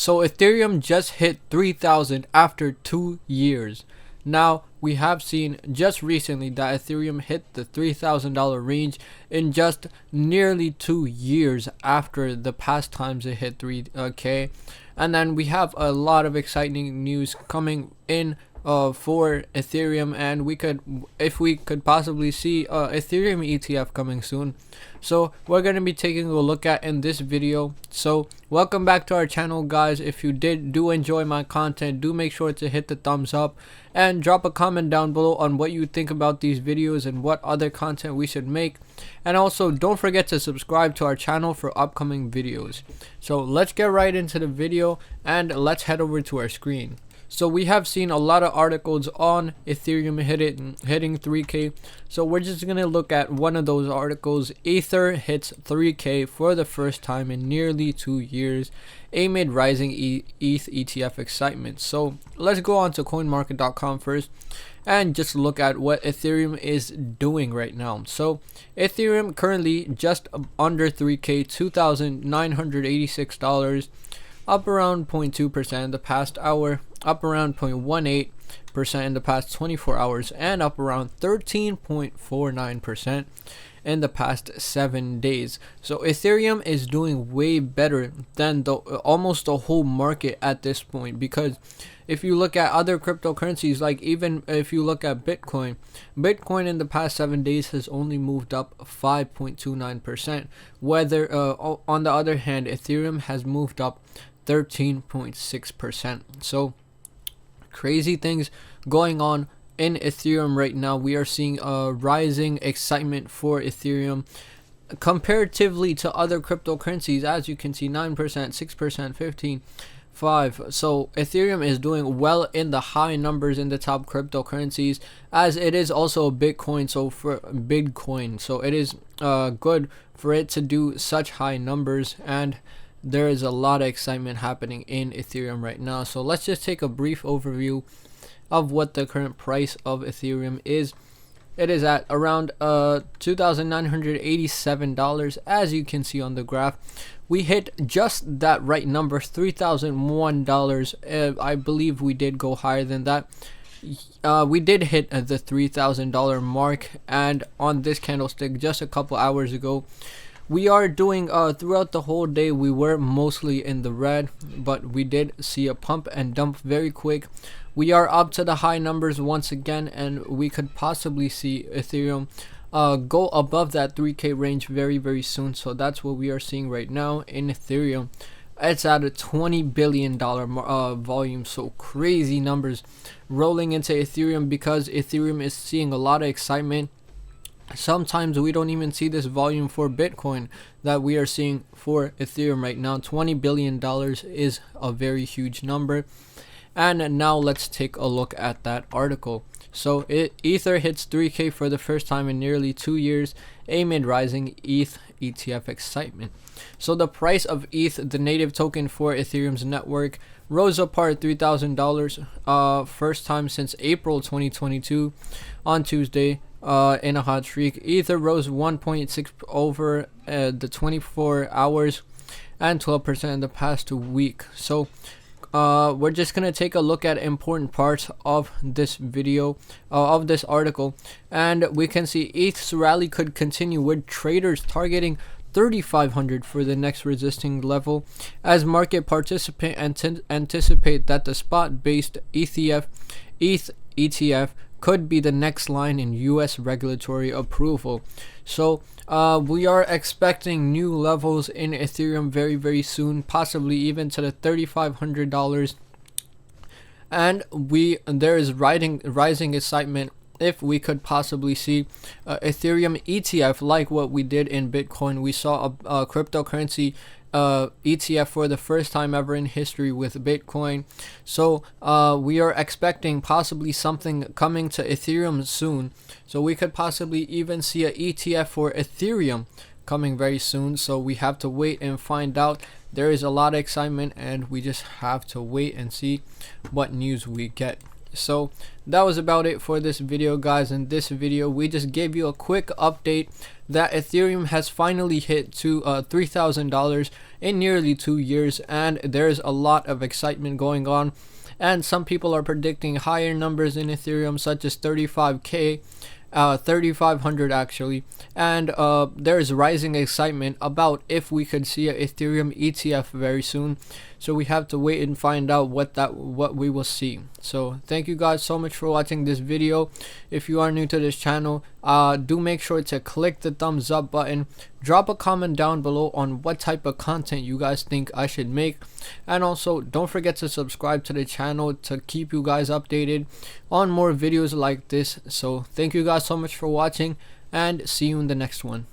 So Ethereum just hit 3,000 after 2 years. Now we have seen just recently that Ethereum hit the $3,000 range in just nearly 2 years after the past times it hit 3K. And then we have a lot of exciting news coming in for Ethereum, and if we could possibly see Ethereum ETF coming soon. So we're going to be taking a look at in this video. So welcome back to our channel, guys. If you do enjoy my content, do make sure to hit the thumbs up and drop a comment down below on what you think about these videos and what other content we should make. And also don't forget to subscribe to our channel for upcoming videos. So let's get right into the video and let's head over to our screen. So we have seen a lot of articles on Ethereum hitting 3K. So we're just going to look at one of those articles. Ether hits 3K for the first time in nearly 2 years amid rising ETH ETF excitement. So let's go on to coinmarket.com first and just look at what Ethereum is doing right now. So Ethereum currently just under 3K, $2,986, up around 0.2% in the past hour, up around 0.18% in the past 24 hours, and up around 13.49% in the past 7 days. So Ethereum is doing way better than almost the whole market at this point, because if you look at other cryptocurrencies, like even if you look at Bitcoin in the past 7 days has only moved up 5.29%. Whether on the other hand, Ethereum has moved up 13.6%. So crazy things going on in Ethereum right now. We are seeing a rising excitement for Ethereum comparatively to other cryptocurrencies. As you can see, 9%, 6%, 15%, 5%. So Ethereum is doing well in the high numbers in the top cryptocurrencies, as it is also a Bitcoin. So it is good for it to do such high numbers, and there is a lot of excitement happening in Ethereum right now. So let's just take a brief overview of what the current price of Ethereum is. It is at around $2,987, as you can see on the graph. We hit just that right number, $3,001. I believe we did go higher than that. We did hit the $3,000 mark, and on this candlestick just a couple hours ago, we are doing throughout the whole day we were mostly in the red, but we did see a pump and dump very quick. We are up to the high numbers once again, and we could possibly see Ethereum go above that 3K range very soon. So that's what we are seeing right now in Ethereum. It's at a $20 billion volume. So crazy numbers rolling into Ethereum, because Ethereum is seeing a lot of excitement. Sometimes we don't even see this volume for Bitcoin that we are seeing for Ethereum right now. $20 billion is a very huge number. And now let's take a look at that article. So Ether hits 3K for the first time in nearly 2 years amid rising ETH ETF excitement. So the price of ETH, the native token for Ethereum's network, rose apart $3,000 first time since April 2022 on Tuesday. In a hot streak, Ether rose 1.6 over the 24 hours and 12% in the past week. So we're just gonna take a look at important parts of this video, of this article, and we can see ETH's rally could continue with traders targeting 3,500 for the next resisting level, as market participants anticipate that the spot-based ETH ETF could be the next line in US regulatory approval. So we are expecting new levels in Ethereum very soon, possibly even to the $3,500, and there is rising excitement if we could possibly see Ethereum ETF like what we did in Bitcoin. We saw a cryptocurrency ETF for the first time ever in history with Bitcoin. So we are expecting possibly something coming to Ethereum soon. So we could possibly even see an ETF for Ethereum coming very soon. So we have to wait and find out. There is a lot of excitement, and we just have to wait and see what news we get. So that was about it for this video, guys. In this video we just gave you a quick update that Ethereum has finally hit to $3,000 in nearly 2 years, and there's a lot of excitement going on, and some people are predicting higher numbers in Ethereum, such as 35k, 3,500 actually, and there's rising excitement about if we could see a Ethereum ETF very soon. So we have to wait and find out what we will see. So thank you guys so much for watching this video. If you are new to this channel, do make sure to click the thumbs up button, drop a comment down below on what type of content you guys think I should make, and also don't forget to subscribe to the channel to keep you guys updated on more videos like this. So thank you guys so much for watching, and see you in the next one.